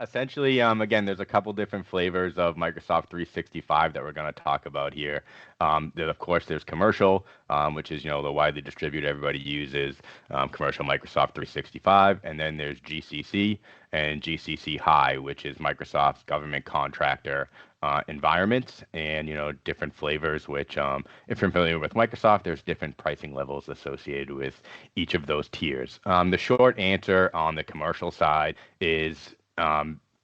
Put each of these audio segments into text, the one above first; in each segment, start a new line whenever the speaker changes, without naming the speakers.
Essentially, again, there's a couple different flavors of Microsoft 365 that we're going to talk about here. Of course, there's commercial, which is, the widely distributed, everybody uses commercial Microsoft 365. And then there's GCC and GCC High, which is Microsoft's government contractor environments, and, different flavors, which, if you're familiar with Microsoft, there's different pricing levels associated with each of those tiers. The short answer on the commercial side is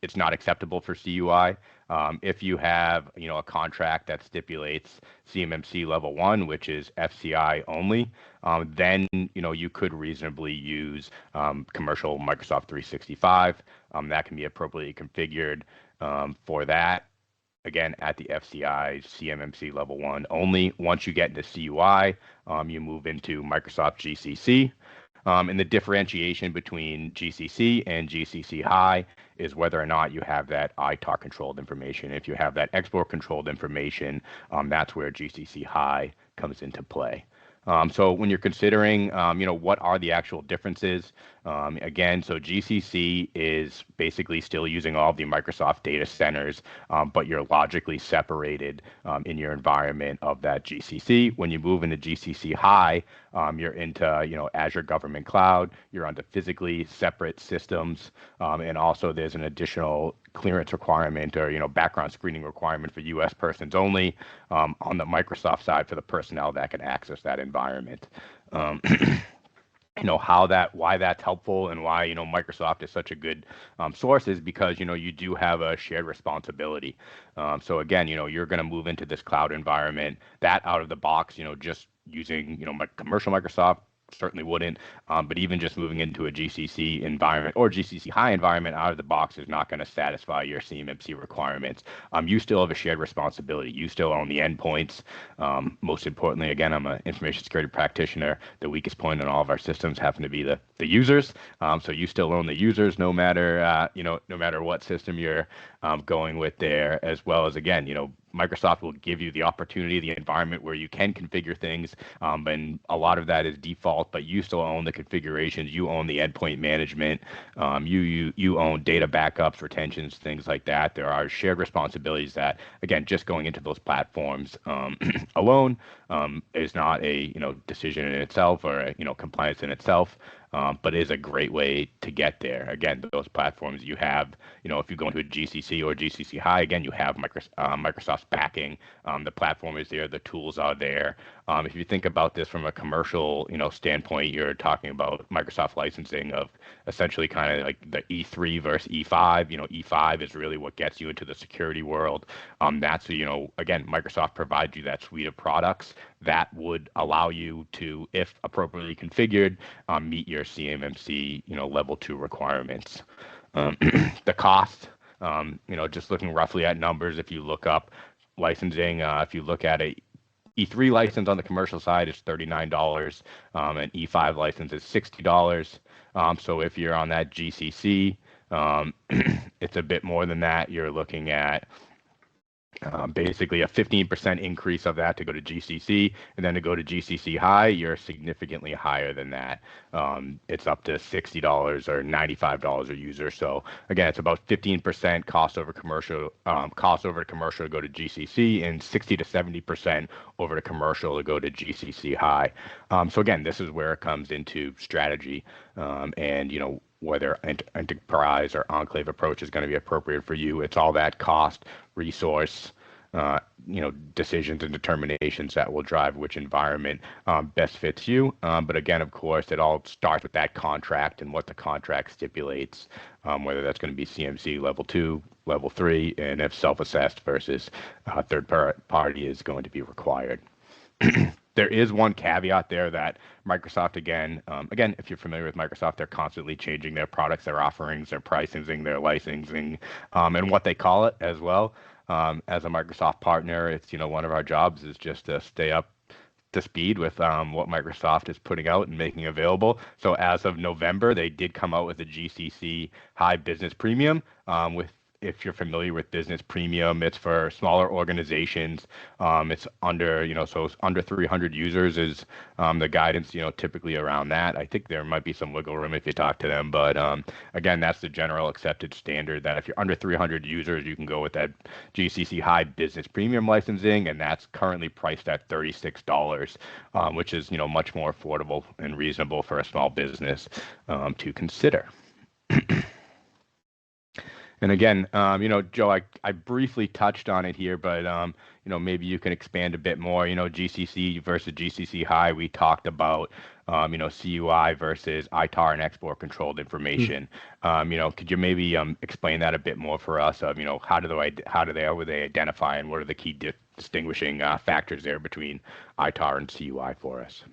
it's not acceptable for CUI. If you have, a contract that stipulates CMMC level 1, which is FCI only, then, you could reasonably use commercial Microsoft 365. That can be appropriately configured for that. Again, at the FCI CMMC level 1 only. Once you get into CUI, you move into Microsoft GCC. And the differentiation between GCC and GCC High is whether or not you have that ITAR controlled information. If you have that export controlled information, that's where GCC High comes into play. So when you're considering, what are the actual differences? Again, so GCC is basically still using all the Microsoft data centers, but you're logically separated in your environment of that GCC. When you move into GCC High, you're into, Azure Government Cloud. You're onto physically separate systems, and also there's an additional clearance requirement or, background screening requirement for U.S. persons only on the Microsoft side for the personnel that can access that environment. Why that's helpful and why, Microsoft is such a good source is because, you do have a shared responsibility. So again, you're going to move into this cloud environment that out of the box, just using, commercial Microsoft certainly wouldn't, but even just moving into a GCC environment or GCC High environment out of the box is not going to satisfy your CMMC requirements. You still have a shared responsibility. You still own the endpoints. Most importantly, again, I'm an information security practitioner. The weakest point in all of our systems happen to be the users. So you still own the users, no matter no matter what system you're going with there, as well as, again, Microsoft will give you the opportunity, the environment where you can configure things, and a lot of that is default, but you still own the configurations, you own the endpoint management, you own data backups, retentions, things like that. There are shared responsibilities that, again, just going into those platforms alone is not a decision in itself or a compliance in itself. But is a great way to get there. Again, those platforms you have, if you go into a GCC or GCC High, again, you have Microsoft's backing. The platform is there, the tools are there. If you think about this from a commercial, standpoint, you're talking about Microsoft licensing of essentially kind of like the E3 versus E5. E5 is really what gets you into the security world. That's, again, Microsoft provides you that suite of products that would allow you to, if appropriately configured, meet your CMMC, level 2 requirements. The cost, just looking roughly at numbers, if you look up licensing, if you look at a E3 license on the commercial side, it's $39. An E5 license is $60. So if you're on that GCC, it's a bit more than that. You're looking at basically a 15% increase of that to go to GCC, and then to go to GCC High, you're significantly higher than that. It's up to $60 or $95 a user. So again, it's about 15% cost over commercial to go to GCC, and 60 to 70% over to commercial to go to GCC High. So again, this is where it comes into strategy, and whether enterprise or enclave approach is going to be appropriate for you. It's all that cost, resource, decisions and determinations that will drive which environment best fits you. But again, of course, it all starts with that contract and what the contract stipulates, whether that's going to be CMC level 2, level 3, and if self-assessed versus third party is going to be required. There is one caveat there that Microsoft, again, if you're familiar with Microsoft, they're constantly changing their products, their offerings, their pricing, their licensing, and what they call it as well. As a Microsoft partner, it's, one of our jobs is just to stay up to speed with what Microsoft is putting out and making available. So as of November, they did come out with a GCC High Business Premium with if you're familiar with Business Premium, it's for smaller organizations. It's under, so it's under 300 users is the guidance, typically around that. I think there might be some wiggle room if you talk to them, but again, that's the general accepted standard that if you're under 300 users, you can go with that GCC High Business Premium licensing, and that's currently priced at $36, which is, much more affordable and reasonable for a small business to consider. And again, Joe, I briefly touched on it here, but maybe you can expand a bit more. GCC versus GCC High, we talked about, CUI versus ITAR and export controlled information. Could you maybe explain that a bit more for us? Of how do they identify, and what are the key distinguishing factors there between ITAR and CUI for us?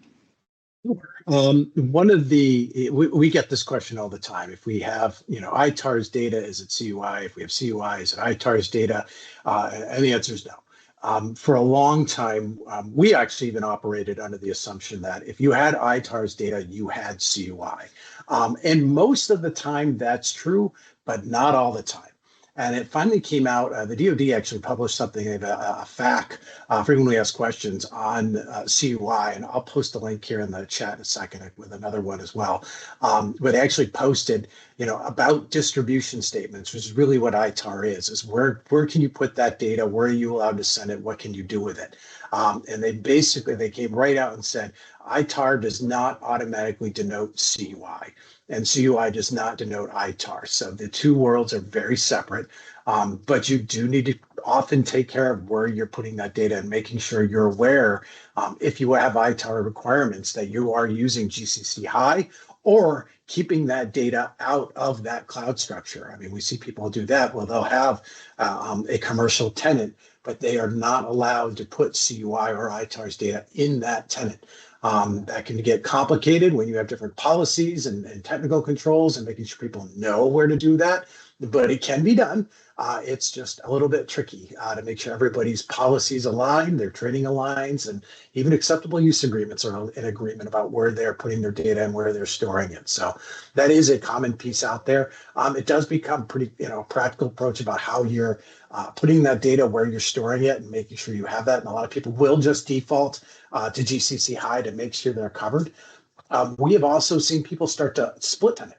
One of we get this question all the time. If we have, ITAR's data, is it CUI? If we have CUI, is it ITAR's data? And the answer is no. For a long time, we actually even operated under the assumption that if you had ITAR's data, you had CUI. And most of the time that's true, but not all the time. And it finally came out, the DoD actually published something, a FAQ, for anyone who asks questions on CUI, and I'll post a link here in the chat in a second with another one as well. But they actually posted, about distribution statements, which is really what ITAR is where can you put that data? Where are you allowed to send it? What can you do with it? And they came right out and said, ITAR does not automatically denote CUI. And CUI does not denote ITAR. So the two worlds are very separate, but you do need to often take care of where you're putting that data and making sure you're aware, if you have ITAR requirements, that you are using GCC High or keeping that data out of that cloud structure. I mean, we see people do that. Well, they'll have a commercial tenant, but they are not allowed to put CUI or ITAR's data in that tenant. That can get complicated when you have different policies and technical controls and making sure people know where to do that, but it can be done. It's just a little bit tricky to make sure everybody's policies align, their training aligns, and even acceptable use agreements are in agreement about where they're putting their data and where they're storing it. So that is a common piece out there. It does become pretty, practical approach about how you're putting that data, where you're storing it, and making sure you have that. And a lot of people will just default to GCC High to make sure they're covered. We have also seen people start to split tenant.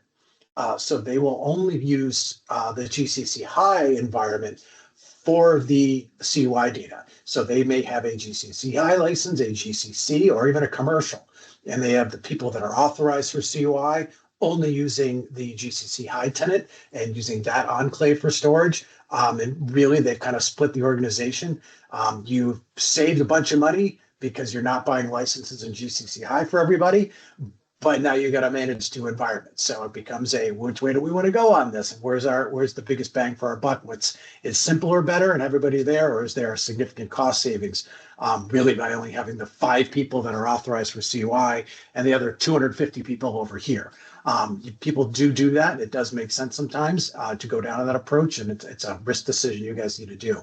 So they will only use the GCC High environment for the CUI data. So they may have a GCC High license, a GCC, or even a commercial. And they have the people that are authorized for CUI only using the GCC High tenant and using that enclave for storage. And really, they've kind of split the organization. You've saved a bunch of money because you're not buying licenses in GCC High for everybody, but now you got to manage two environments. So it becomes which way do we want to go on this? And where's the biggest bang for our buck? Is simpler better and everybody there, or is there a significant cost savings really by only having the 5 people that are authorized for CUI and the other 250 people over here? People do that. It does make sense sometimes to go down to that approach, and it's a risk decision you guys need to do.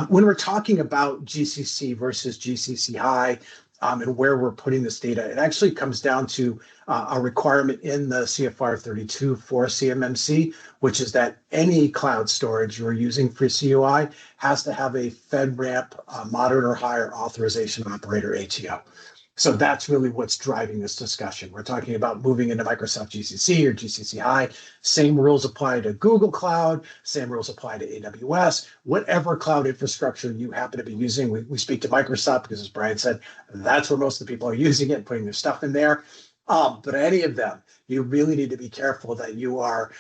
When we're talking about GCC versus GCC High and where we're putting this data, it actually comes down to a requirement in the CFR 32 for CMMC, which is that any cloud storage you're using for CUI has to have a FedRAMP moderate or higher authorization operator ATO. So that's really what's driving this discussion. We're talking about moving into Microsoft GCC or GCC High. Same rules apply to Google Cloud. Same rules apply to AWS. Whatever cloud infrastructure you happen to be using, we speak to Microsoft because, as Brian said, that's where most of the people are using it and putting their stuff in there. But any of them, you really need to be careful that you are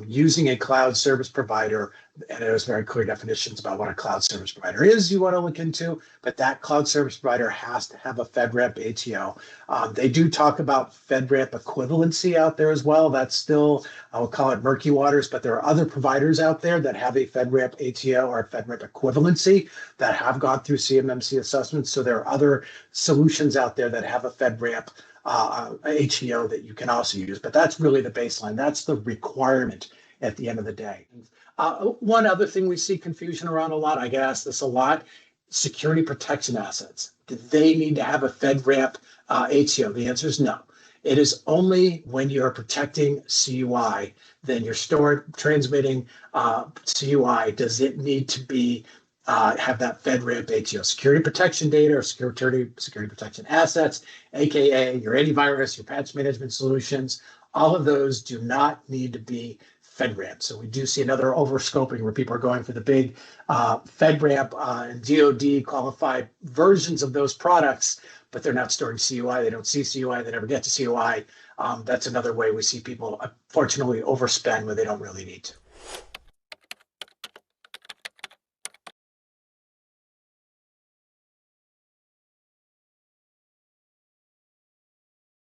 using a cloud service provider, and there's very clear definitions about what a cloud service provider is you want to look into, but that cloud service provider has to have a FedRAMP ATO. They do talk about FedRAMP equivalency out there as well. That's still, I would call it murky waters, but there are other providers out there that have a FedRAMP ATO or a FedRAMP equivalency that have gone through CMMC assessments. So there are other solutions out there that have a FedRAMP ATO that you can also use, but that's really the baseline. That's the requirement at the end of the day. One other thing we see confusion around a lot, I get asked this a lot, security protection assets. Do they need to have a FedRAMP ATO? The answer is no. It is only when you're protecting CUI, then you're transmitting CUI, does it need to be have that FedRAMP ATO, security protection data or security protection assets, aka your antivirus, your patch management solutions. All of those do not need to be FedRAMP. So we do see another overscoping where people are going for the big FedRAMP and DoD qualified versions of those products, but they're not storing CUI. They don't see CUI. They never get to CUI. That's another way we see people, unfortunately, overspend where they don't really need to.